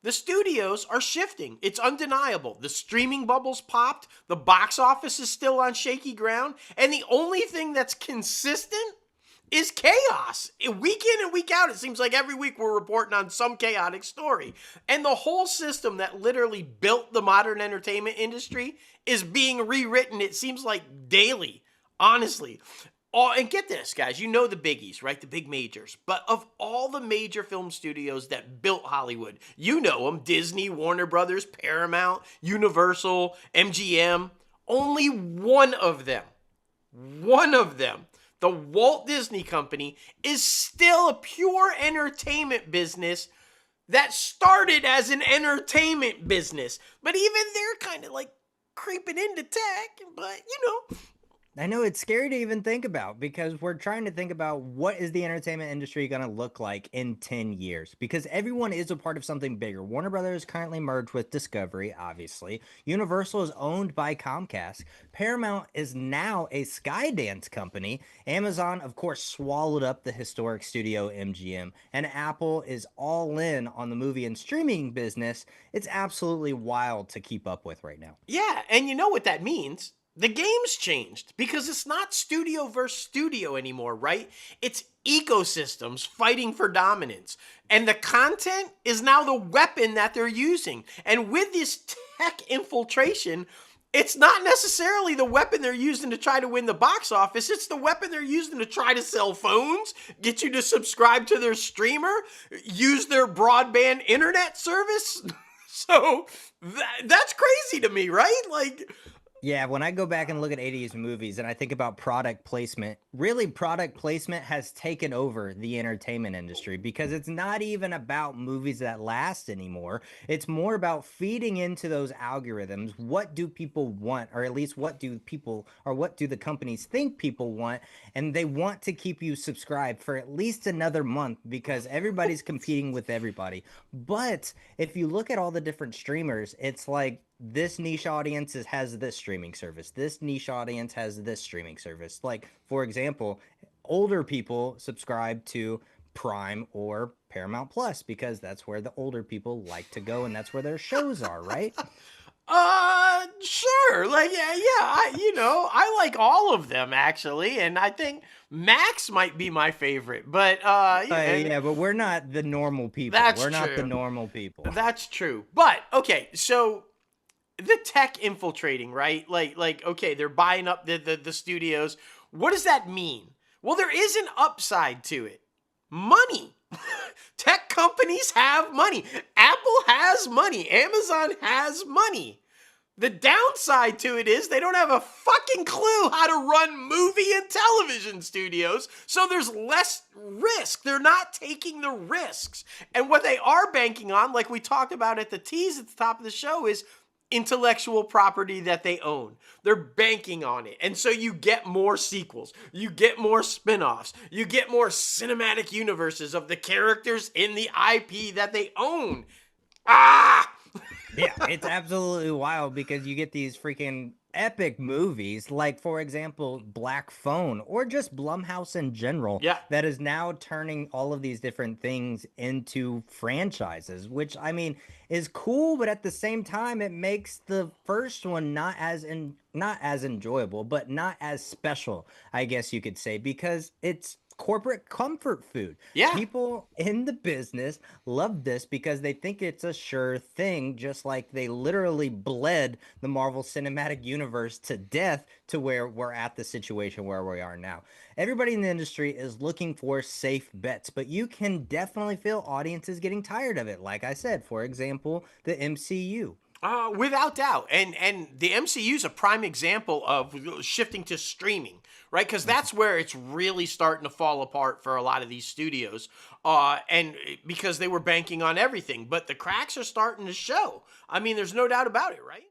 The studios are shifting. It's undeniable. The streaming bubble's popped. The box office is still on shaky ground. And the only thing that's consistent is chaos. Week in and week out, it seems like every week we're reporting on some chaotic story. And the whole system that literally built the modern entertainment industry is being rewritten, it seems like daily, honestly. And get this, guys, you know the biggies, right? The big majors. But of all the major film studios that built Hollywood, you know them, Disney, Warner Brothers, Paramount, Universal, MGM, only one of them, the Walt Disney Company, is still a pure entertainment business that started as an entertainment business. But even they're kind of like creeping into tech, but I know it's scary to even think about because we're trying to think about what is the entertainment industry going to look like in 10 years because everyone is a part of something bigger. Warner Brothers currently merged with Discovery, obviously. Universal is owned by Comcast. Paramount is now a Skydance company. Amazon, of course, swallowed up the historic studio MGM. And Apple is all in on the movie and streaming business. It's absolutely wild to keep up with right now. Yeah, and you know what that means? The game's changed because it's not studio versus studio anymore, right? It's ecosystems fighting for dominance. And the content is now the weapon that they're using. And with this tech infiltration, it's not necessarily the weapon they're using to try to win the box office. It's the weapon they're using to try to sell phones, get you to subscribe to their streamer, use their broadband internet service. So that's crazy to me, right? Like, yeah, when I go back and look at 80s movies and I think about product placement, really product placement has taken over the entertainment industry because it's not even about movies that last anymore. It's more about feeding into those algorithms. What do people want? Or at least what do the companies think people want? And they want to keep you subscribed for at least another month because everybody's competing with everybody. But if you look at all the different streamers, it's like, this niche audience has this streaming service. This niche audience has this streaming service. Like, for example, older people subscribe to Prime or Paramount Plus because that's where the older people like to go and that's where their shows are, right? Sure. Like, I like all of them actually, and I think Max might be my favorite, but yeah, but we're not the normal people. We're not the normal people. That's true. But okay, so the tech infiltrating, right? Like, okay, they're buying up the studios. What does that mean? Well, there is an upside to it. Money. Tech companies have money. Apple has money. Amazon has money. The downside to it is they don't have a fucking clue how to run movie and television studios, so there's less risk. They're not taking the risks. And what they are banking on, like we talked about at the tease at the top of the show, is intellectual property that they own. They're banking on it. And so you get more sequels. You get more spin-offs. You get more cinematic universes of the characters in the IP that they own. Yeah, it's absolutely wild because you get these freaking epic movies like, for example, Black Phone or just Blumhouse in general. Yeah. That is now turning all of these different things into franchises, which I mean is cool, but at the same time it makes the first one not as enjoyable, but not as special, I guess you could say, because it's corporate comfort food. Yeah. People in the business love this because they think it's a sure thing, just like they literally bled the Marvel Cinematic Universe to death to where we're at the situation where we are now. Everybody in the industry is looking for safe bets, but you can definitely feel audiences getting tired of it. Like I said, for example, the MCU. Without doubt. And the MCU is a prime example of shifting to streaming, right? Because that's where it's really starting to fall apart for a lot of these studios. And because they were banking on everything. But the cracks are starting to show. I mean, there's no doubt about it, right?